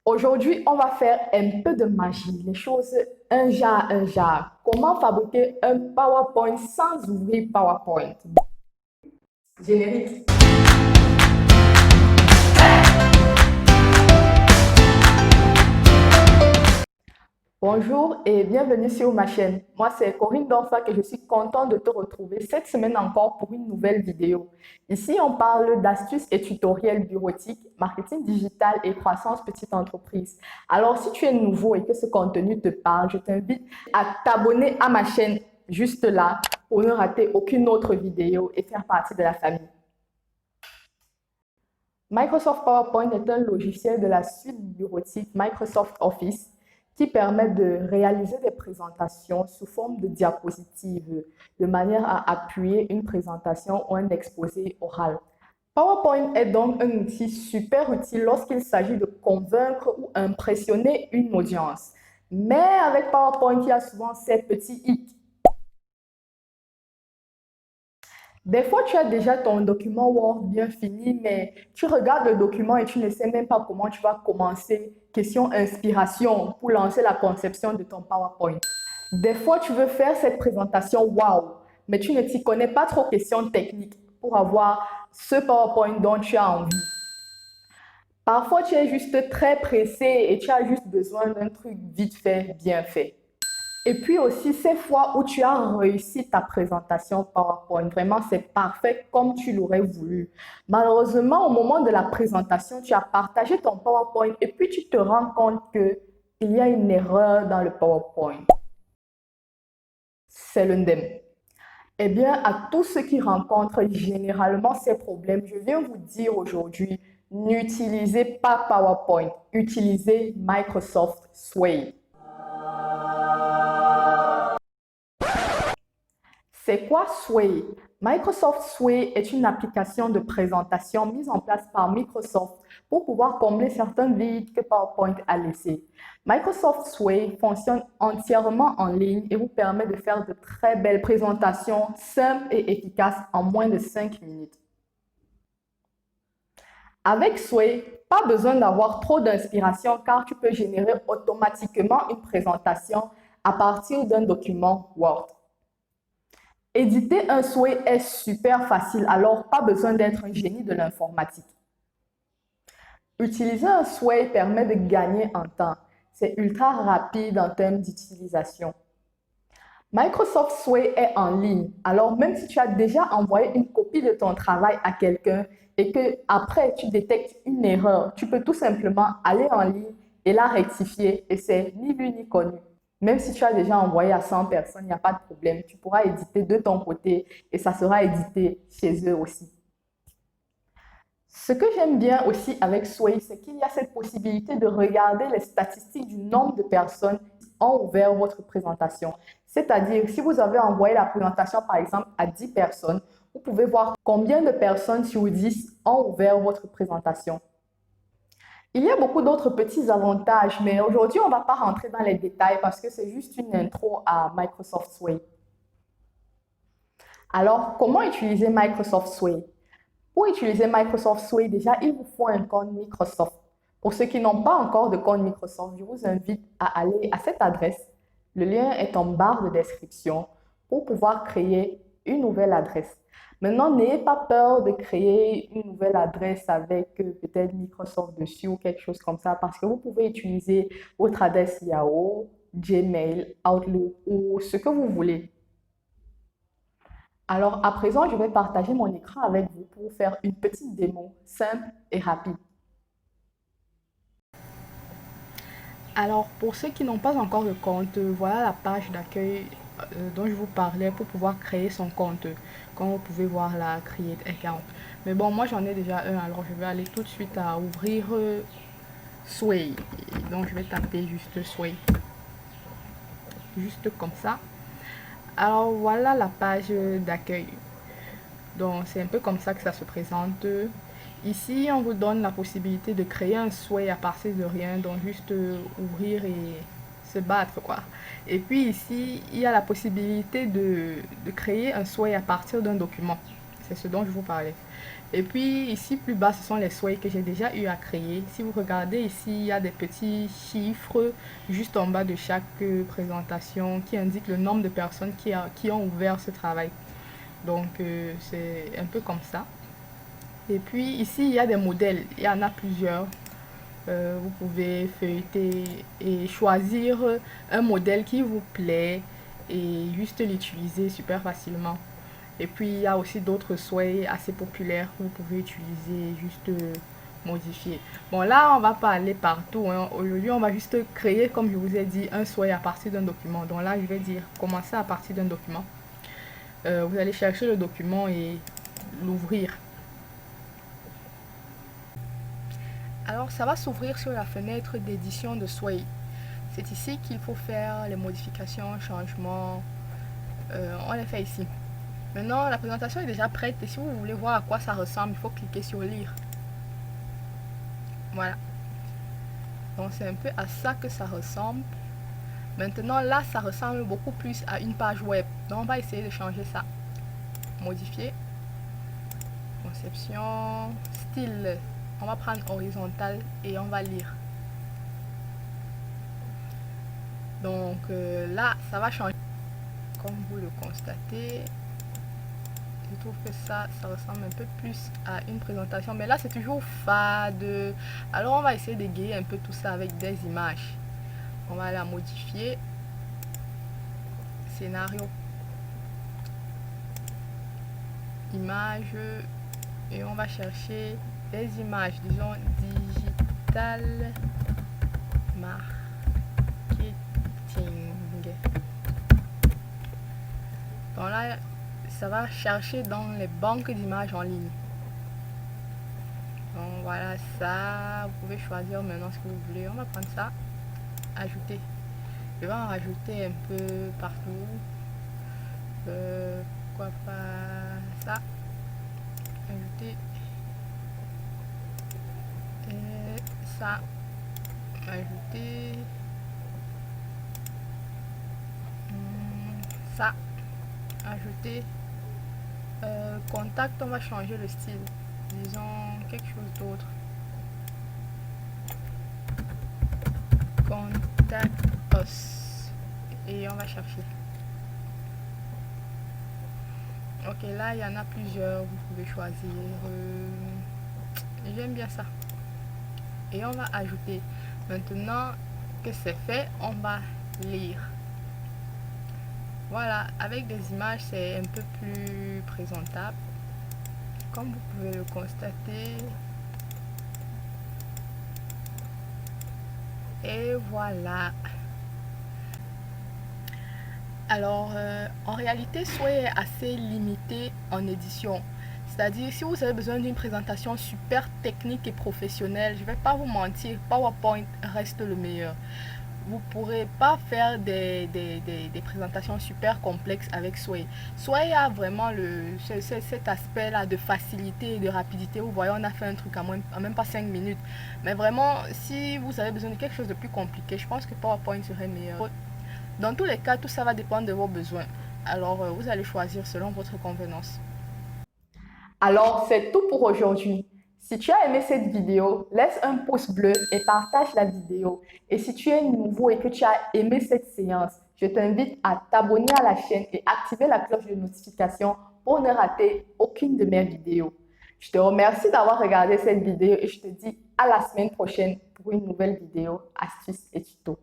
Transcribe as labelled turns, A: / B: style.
A: Aujourd'hui, on va faire un peu de magie, les choses un jar, un jar. Comment fabriquer un PowerPoint sans ouvrir PowerPoint? Générique. Bonjour et bienvenue sur ma chaîne. Moi, c'est Corinne Dorfa et je suis contente de te retrouver cette semaine encore pour une nouvelle vidéo. Ici, on parle d'astuces et tutoriels bureautiques, marketing digital et croissance petite entreprise. Alors, si tu es nouveau et que ce contenu te parle, je t'invite à t'abonner à ma chaîne juste là pour ne rater aucune autre vidéo et faire partie de la famille. Microsoft PowerPoint est un logiciel de la suite bureautique Microsoft Office qui permet de réaliser des présentations sous forme de diapositives de manière à appuyer une présentation ou un exposé oral. PowerPoint est donc un outil super utile lorsqu'il s'agit de convaincre ou impressionner une audience. Mais avec PowerPoint, il y a souvent ces petits hic. Des fois, tu as déjà ton document Word bien fini, mais tu regardes le document et tu ne sais même pas comment tu vas commencer. Question inspiration pour lancer la conception de ton PowerPoint. Des fois, tu veux faire cette présentation wow, mais tu ne t'y connais pas trop question technique pour avoir ce PowerPoint dont tu as envie. Parfois, tu es juste très pressé et tu as juste besoin d'un truc vite fait, bien fait. Et puis aussi, ces fois où tu as réussi ta présentation PowerPoint, vraiment, c'est parfait comme tu l'aurais voulu. Malheureusement, au moment de la présentation, tu as partagé ton PowerPoint et puis tu te rends compte qu'il y a une erreur dans le PowerPoint. C'est l'undem. Eh bien, à tous ceux qui rencontrent généralement ces problèmes, je viens vous dire aujourd'hui, n'utilisez pas PowerPoint, utilisez Microsoft Sway. C'est quoi Sway? Microsoft Sway est une application de présentation mise en place par Microsoft pour pouvoir combler certains vides que PowerPoint a laissés. Microsoft Sway fonctionne entièrement en ligne et vous permet de faire de très belles présentations simples et efficaces en moins de 5 minutes. Avec Sway, pas besoin d'avoir trop d'inspiration car tu peux générer automatiquement une présentation à partir d'un document Word. Éditer un Sway est super facile, alors pas besoin d'être un génie de l'informatique. Utiliser un Sway permet de gagner en temps. C'est ultra rapide en termes d'utilisation. Microsoft Sway est en ligne, alors même si tu as déjà envoyé une copie de ton travail à quelqu'un et que après tu détectes une erreur, tu peux tout simplement aller en ligne et la rectifier et c'est ni vu ni connu. Même si tu as déjà envoyé à 100 personnes, il n'y a pas de problème. Tu pourras éditer de ton côté et ça sera édité chez eux aussi. Ce que j'aime bien aussi avec Sway, c'est qu'il y a cette possibilité de regarder les statistiques du nombre de personnes qui ont ouvert votre présentation. C'est-à-dire, si vous avez envoyé la présentation, par exemple, à 10 personnes, vous pouvez voir combien de personnes sur 10 ont ouvert votre présentation. Il y a beaucoup d'autres petits avantages, mais aujourd'hui, on ne va pas rentrer dans les détails parce que c'est juste une intro à Microsoft Sway. Alors, comment utiliser Microsoft Sway? Pour utiliser Microsoft Sway, déjà, il vous faut un compte Microsoft. Pour ceux qui n'ont pas encore de compte Microsoft, je vous invite à aller à cette adresse. Le lien est en barre de description pour pouvoir créer une nouvelle adresse. Maintenant, n'ayez pas peur de créer une nouvelle adresse avec peut-être Microsoft dessus ou quelque chose comme ça parce que vous pouvez utiliser votre adresse Yahoo, Gmail, Outlook ou ce que vous voulez. Alors, à présent, je vais partager mon écran avec vous pour vous faire une petite démo simple et rapide. Alors, pour ceux qui n'ont pas encore de compte, voilà la page d'accueil dont je vous parlais pour pouvoir créer son compte. Comme vous pouvez voir là, Create Account. Mais bon, moi j'en ai déjà un, alors je vais aller tout de suite à ouvrir Sway. Donc, je vais taper juste Sway. Juste comme ça. Alors, voilà la page d'accueil. Donc, c'est un peu comme ça que ça se présente. Ici, on vous donne la possibilité de créer un Sway à partir de rien, donc juste ouvrir et se battre, quoi. Et puis ici, il y a la possibilité de créer un Sway à partir d'un document. C'est ce dont je vous parlais. Et puis ici plus bas, ce sont les sway que j'ai déjà eu à créer. Si vous regardez ici, il y a des petits chiffres juste en bas de chaque présentation qui indiquent le nombre de personnes qui ont ouvert ce travail. Donc c'est un peu comme ça. Et puis ici, il y a des modèles. Il y en a plusieurs. Vous pouvez feuilleter et choisir un modèle qui vous plaît et juste l'utiliser super facilement. Et puis il y a aussi d'autres souhaits assez populaires que vous pouvez utiliser, juste modifier. Bon là on va pas aller partout, hein. Aujourd'hui on va juste créer, comme je vous ai dit, un souhait à partir d'un document. Donc là je vais dire commencer à partir d'un document. Vous allez chercher le document et l'ouvrir. Alors ça va s'ouvrir sur la fenêtre d'édition de Sway. C'est ici qu'il faut faire les modifications, changements. On les fait ici. Maintenant la présentation est déjà prête et si vous voulez voir à quoi ça ressemble, il faut cliquer sur lire. Voilà. Donc c'est un peu à ça que ça ressemble. Maintenant là ça ressemble beaucoup plus à une page web. Donc on va essayer de changer ça. Modifier. Conception. Style. On va prendre horizontal et on va lire. Donc là, ça va changer. Comme vous le constatez, je trouve que ça ressemble un peu plus à une présentation. Mais là, c'est toujours fade. Alors, on va essayer d'égayer un peu tout ça avec des images. On va la modifier. Scénario. Images. Et on va chercher des images, disons, digital marketing. Donc là, ça va chercher dans les banques d'images en ligne. Donc voilà ça, vous pouvez choisir maintenant ce que vous voulez. On va prendre ça, ajouter. Je vais en rajouter un peu partout. Pourquoi pas ça, ajouter. Et ça, ajouter. Ça, ajouter. Contact, on va changer le style. Disons quelque chose d'autre. Contact us. Et on va chercher. Ok, là il y en a plusieurs. Vous pouvez choisir. J'aime bien ça. Et on va ajouter. Maintenant que c'est fait, on va lire. Voilà, avec des images, c'est un peu plus présentable. Comme vous pouvez le constater. Et voilà. Alors, en réalité, Sway est assez limité en édition. C'est-à-dire, si vous avez besoin d'une présentation super technique et professionnelle, je ne vais pas vous mentir, PowerPoint reste le meilleur. Vous ne pourrez pas faire des présentations super complexes avec Sway. Sway a vraiment cet aspect-là de facilité et de rapidité. Vous voyez, on a fait un truc en même pas 5 minutes. Mais vraiment, si vous avez besoin de quelque chose de plus compliqué, je pense que PowerPoint serait meilleur. Dans tous les cas, tout ça va dépendre de vos besoins. Alors, vous allez choisir selon votre convenance.
B: Alors, c'est tout pour aujourd'hui. Si tu as aimé cette vidéo, laisse un pouce bleu et partage la vidéo. Et si tu es nouveau et que tu as aimé cette séance, je t'invite à t'abonner à la chaîne et activer la cloche de notification pour ne rater aucune de mes vidéos. Je te remercie d'avoir regardé cette vidéo et je te dis à la semaine prochaine pour une nouvelle vidéo, astuces et tutos.